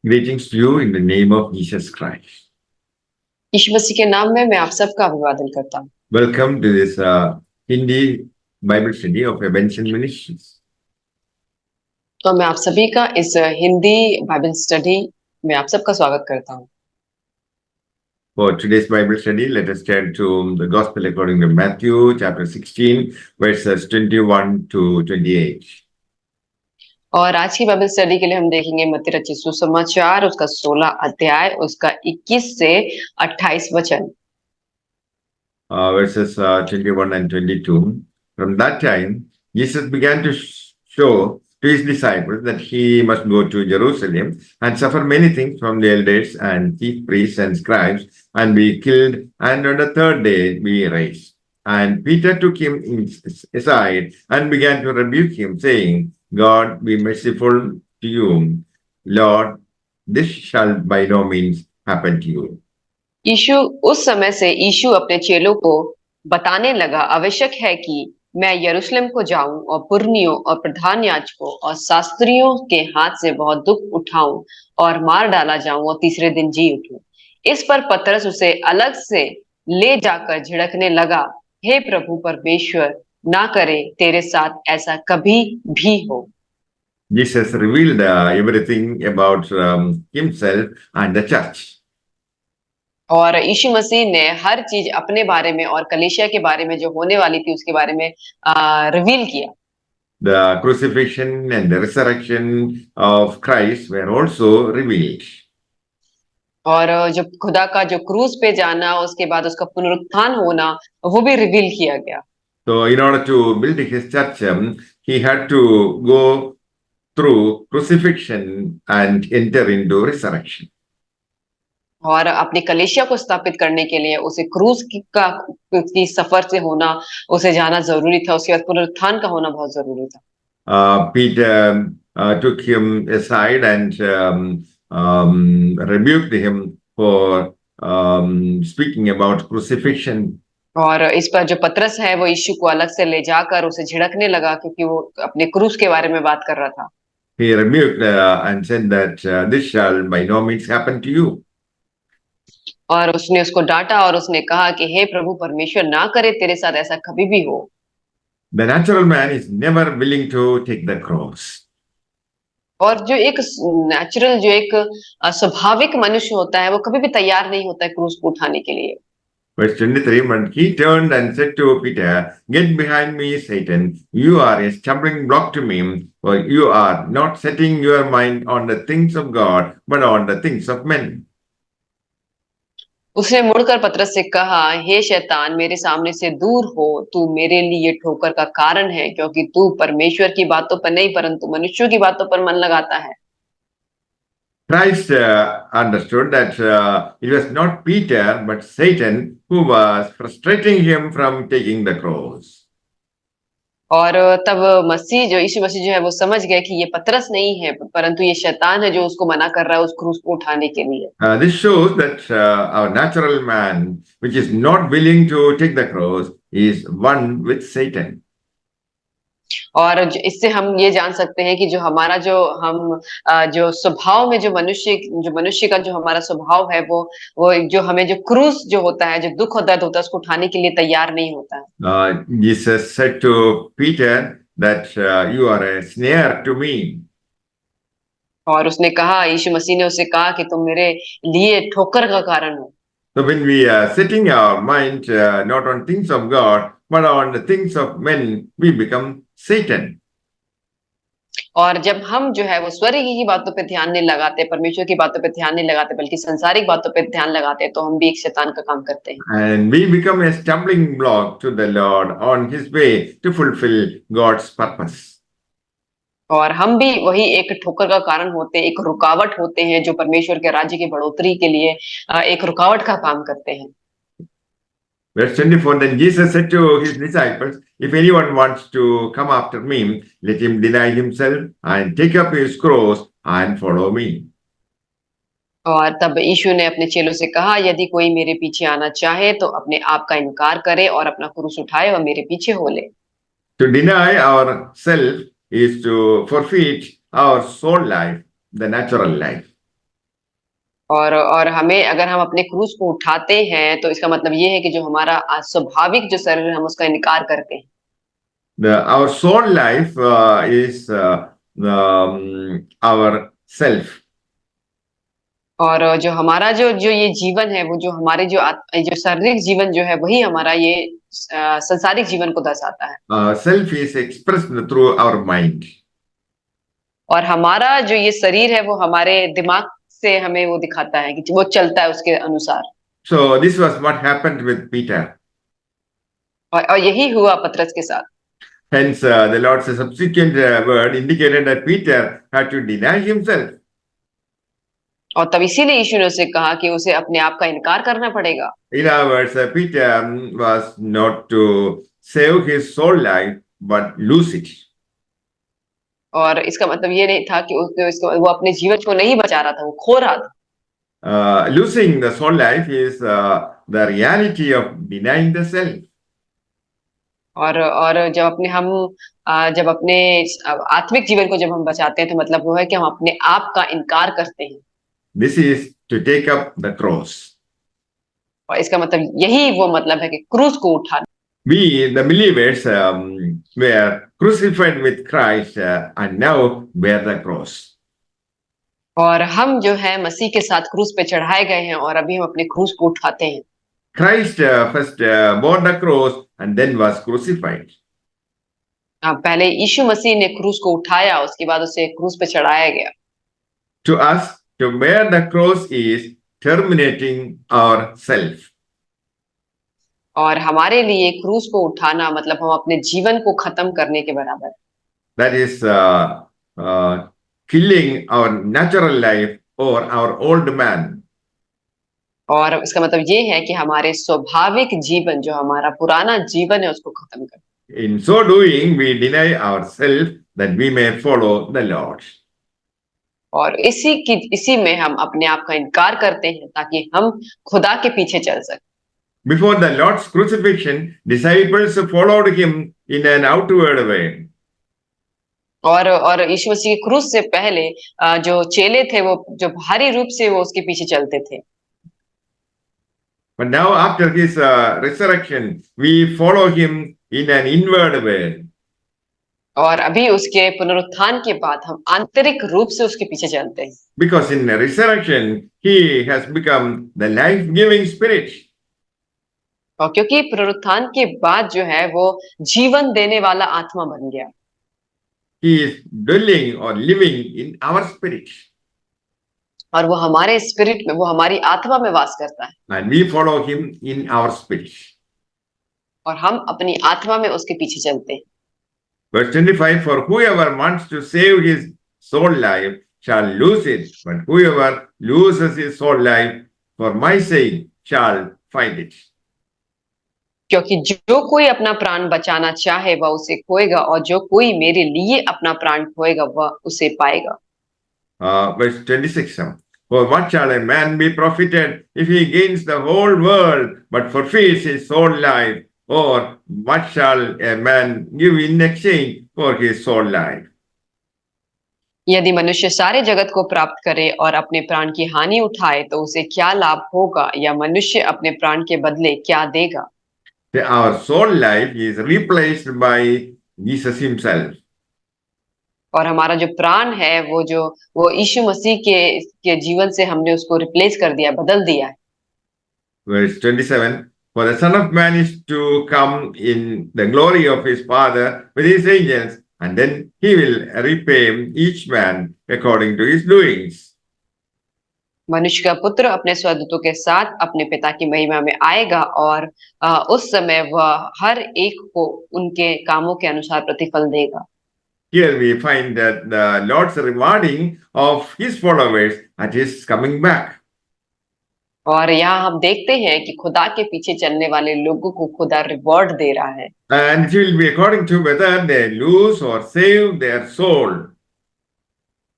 Greetings to you in the name of Jesus Christ. यीशु मसीह के नाम में मैं आप सबका अभिवादन करता हूँ। Welcome to this Hindi Bible study of Ebenezer Ministries. तो मैं आप सभी का इस हिंदी बाइबल स्टडी में आप सबका स्वागत करता हूँ। For today's Bible study, let us turn to the Gospel according to Matthew chapter 16, verses 21 to 28. और आज की बाइबल स्टडी के लिए हम देखेंगे मत्ती रचित सुसमाचार उसका 16 अध्याय उसका 21 से 28 वचन। Verses 21 and 22. From that time, Jesus began to show to his disciples that he must go to Jerusalem and suffer many things from the elders and chief priests and scribes and be killed and on the third day be raised. And Peter took him aside and began to rebuke him, saying, God be merciful to you, Lord, this shall by no means happen to you. उस समय से यीशु अपने चेलों को बताने लगा, आवश्यक है कि मैं यरूशलेम को जाऊं और पुरनियों और प्रधान याजकों और शास्त्रियों के हाथ से बहुत दुख उठाऊं और मार डाला जाऊं और तीसरे दिन जी उठूं। इस पर पतरस उसे अलग से ले जाकर झिड़कने लगा, हे प्रभु परमेश्वर, ना करे तेरे साथ ऐसा कभी भी हो। Jesus revealed everything about himself and the church. और यीशु मसीह ने हर चीज अपने बारे में और कलीसिया के बारे में जो होने वाली थी उसके बारे में रिवील किया। The crucifixion and the resurrection of Christ were also revealed. और जो खुदा का जो क्रूज पे जाना उसके बाद उसका पुनरुत्थान होना वो भी रिवील किया गया। So in order to build his church, he had to go through crucifixion and enter into resurrection. और अपनी कलीसिया को स्थापित करने के लिए उसे क्रूज की सफर से होना उसे जाना जरूरी था, उसके बाद पुनरुत्थान का होना बहुत जरूरी था। Peter took him aside and rebuked him for speaking about crucifixion. और इस पर जो पतरस है वो यीशु को अलग से ले जाकर उसे झिड़कने लगा क्योंकि वो अपने क्रूस के बारे में बात कर रहा था। He rebuked and said that this shall by no means happen to you. और उसने उसको डांटा और उसने कहा कि हे प्रभु परमेश्वर, ना करे तेरे साथ ऐसा कभी भी हो। The natural man is never willing to take the cross. और जो एक नेचुरल जो एक स्वाभाविक मनुष्य होता है वो कभी भी तैयार नहीं होता है क्रूस को उठाने के लिए। Verse 23, when he turned and said to Peter, get behind me, Satan, you are a stumbling block to me, for you are not setting your mind on the things of God, but on the things of men. उसने मुड़कर पतरस से कहा, हे शैतान, मेरे सामने से दूर हो, तू मेरे लिए ठोकर का कारण है, क्योंकि तू परमेश्वर की बातों पर नहीं परंतु मनुष्यों की बातों पर मन लगाता है। Christ understood that it was not Peter but Satan who was frustrating him from taking the cross. और तब मसीह जो यीशु मसीह जो है वो समझ गए कि ये पतरस नहीं है परंतु ये शैतान है जो उसको मना कर रहा है उस क्रूस को उठाने के लिए। This shows that our natural man, which is not willing to take the cross, is one with Satan. और इससे हम ये जान सकते हैं कि जो हमारा जो हम जो स्वभाव में जो मनुष्य का जो हमारा स्वभाव है वो जो हमें जो क्रूस जो होता है, जो दुख और दर्द होता है उसको उठाने के लिए तैयार नहीं होता है। Jesus said to Peter that you are a snare to me. और उसने कहा, यीशु मसीह ने उसे कहा कि तुम मेरे लिए ठोकर का कारण हो। So when we are setting our mind not on things of God but on the things of men, we become Satan. और जब हम जो है वो स्वर्ग की बातों पे ध्यान नहीं लगाते, परमेश्वर की बातों पे ध्यान नहीं लगाते, बल्कि संसारिक बातों पे ध्यान लगाते हैं, तो हम भी एक शैतान का काम करते हैं। And we become a stumbling block to the Lord on his way to fulfill God's purpose. और हम भी वही एक ठोकर का कारण होते हैं, एक रुकावट होते हैं जो परमेश्वर के राज्य की बढ़ोतरी के लिए एक रुकावट का काम करते हैं। Verse 24, then Jesus said to his disciples, if anyone wants to come after me, let him deny himself and take up his cross and follow me. और तब यीशु ने अपने चेलों से कहा, यदि कोई मेरे पीछे आना चाहे तो अपने आप का इनकार करे और अपना क्रूस उठाए और मेरे पीछे हो ले। To deny ourselves is to forfeit our soul life, the natural life. और हमें अगर हम अपने क्रूस को उठाते हैं तो इसका मतलब ये है कि जो हमारा स्वाभाविक जो शरीर है हम उसका इनकार करते हैं। Our soul life is our self. और जो हमारा जो जो ये जीवन है वो जो हमारे जो शारीरिक जीवन जो है वही हमारा ये संसारिक जीवन को दर्शाता है। Self is expressed through our mind. और हमारा जो ये शरीर है वो हमारे दिमाग से हमें वो दिखाता है कि वो चलता है उसके अनुसार। So this was what happened with Peter. और यही हुआ पतरस के साथ। Hence, the Lord's subsequent word indicated that Peter had to deny himself. और तब इसीलिए यीशु ने उसे कहा कि उसे अपने आप का इनकार करना पड़ेगा। In other words, Peter was not to save his soul life, but lose it. और इसका मतलब ये नहीं था कि वो अपने जीवन को नहीं बचा रहा था, वो खो रहा था। Losing the soul life is the reality of denying the self. और जब अपने आत्मिक जीवन को जब हम बचाते हैं तो मतलब वो है कि हम अपने आप का इनकार करते हैं। This is to take up the cross. और इसका मतलब यही वो मतलब है कि क्रूस को उठाना। We, the believers, were crucified with Christ and now bear the cross. और हम जो है मसीह के साथ क्रूस पे चढ़ाए गए हैं और अभी हम अपने क्रूस को उठाते हैं। Christ first bore the cross and then was crucified. पहले यीशु मसीह ने क्रूस को उठाया, उसके बाद उसे क्रूस पे चढ़ाया गया। To us, to bear the cross is terminating our self. और हमारे लिए क्रूस को उठाना मतलब हम अपने जीवन को खत्म करने के बराबर। That is killing our natural life or our old man. और इसका मतलब ये है कि हमारे स्वाभाविक जीवन जो हमारा पुराना जीवन है उसको खत्म कर। In so doing, we deny ourselves that we may follow the Lord. और इसी में हम अपने आप का इनकार करते हैं ताकि हम खुदा के पीछे चल सकें। Before the Lord's crucifixion, disciples followed him in an outward way. और यीशु मसीह के क्रूस से पहले जो चेले थे वो जो बाहरी रूप से वो उसके पीछे चलते थे। But now after his resurrection, we follow him in an inward way. और अभी उसके पुनरुत्थान के बाद हम आंतरिक रूप से उसके पीछे चलते हैं। Because in the resurrection, he has become the life-giving spirit. और क्योंकि पुनरुत्थान के बाद जो है वो जीवन देने वाला आत्मा बन गया। He is dwelling or living in our spirit. और वो हमारे स्पिरिट में, वो हमारी आत्मा में वास करता है। And we follow him in our spirit. और हम अपनी आत्मा में उसके पीछे चलते हैं। Verse 25, for whoever wants to save his soul life shall lose it, but whoever loses his soul life for my sake shall find it. क्योंकि जो कोई अपना प्राण बचाना चाहे वह उसे खोएगा और जो कोई मेरे लिए अपना प्राण खोएगा वह उसे पाएगा। Verse 26, for what shall a man be profited if he gains the whole world but forfeits his soul life? Or what shall a man give in exchange for his soul life? यदि मनुष्य सारे जगत को प्राप्त करे और अपने प्राण की हानि उठाए तो उसे क्या लाभ होगा, या मनुष्य अपने प्राण के बदले क्या देगा? Our soul life is replaced by Jesus himself. और हमारा जो प्राण है वो यीशु मसीह के जीवन से हमने उसको रिप्लेस कर दिया, बदल दिया है। Verse 27, for the Son of Man is to come in the glory of his Father with his angels, and then he will repay each man according to his doings. मनुष्य का पुत्र अपने स्वर्गदूतों के साथ अपने पिता की महिमा में आएगा और उस समय वह हर एक को उनके कामों के अनुसार प्रतिफल देगा। Here we find that the Lord's rewarding of his followers at his coming back. और यहाँ हम देखते हैं कि खुदा के पीछे चलने वाले लोगों को खुदा रिवॉर्ड दे रहा है। And it will be according to whether they lose or save their soul.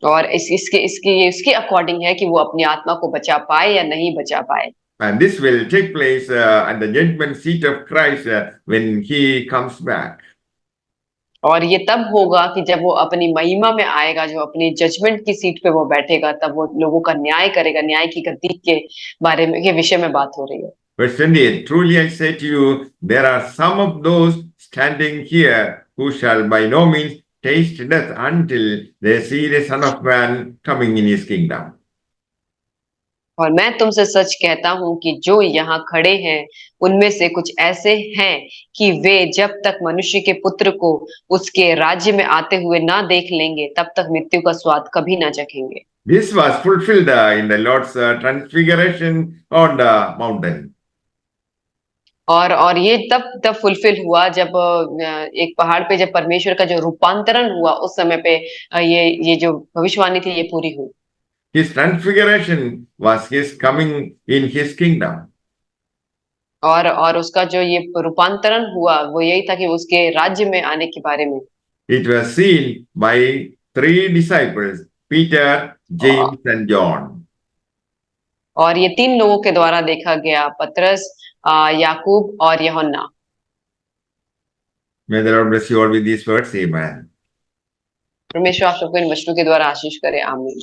और इसके अकॉर्डिंग है कि वो अपनी आत्मा को बचा पाए या नहीं बचा पाए। And this will take place at the judgment seat of Christ when he comes back. और ये तब होगा कि जब वो अपनी महिमा में आएगा, जो अपनी जजमेंट की सीट पे वो बैठेगा, तब वो लोगों का न्याय करेगा। न्याय की गद्दी के बारे में, के विषय में बात हो रही है। Verse 28, truly I say to you, there are some of those standing here who shall by no means taste death until they see the Son of Man coming in his kingdom. और मैं तुमसे सच कहता हूँ कि जो यहाँ खड़े हैं, उनमें से कुछ ऐसे हैं कि वे जब तक मनुष्य के पुत्र को उसके राज्य में आते हुए ना देख लेंगे, तब तक मृत्यु का स्वाद कभी ना चखेंगे। This was fulfilled in the Lord's transfiguration on the mountain. और ये तब फुलफिल हुआ जब एक पहाड़ पे जब परमेश्वर का जो रूपांतरण हुआ, उस समय पे ये जो भविष्यवाणी थी ये पूरी हुई। His transfiguration was his coming in his kingdom. और उसका जो ये रूपांतरण हुआ वो यही था कि उसके राज्य में आने के बारे में। It was seen by three disciples, Peter, James, and John. और ये तीन लोगों के द्वारा देखा गया, पतरस, याकूब और यूहन्ना। May the Lord bless you all with these words. Amen. परमेश्वर आप सबको इन वचनों के द्वारा आशीष करे। आमीन।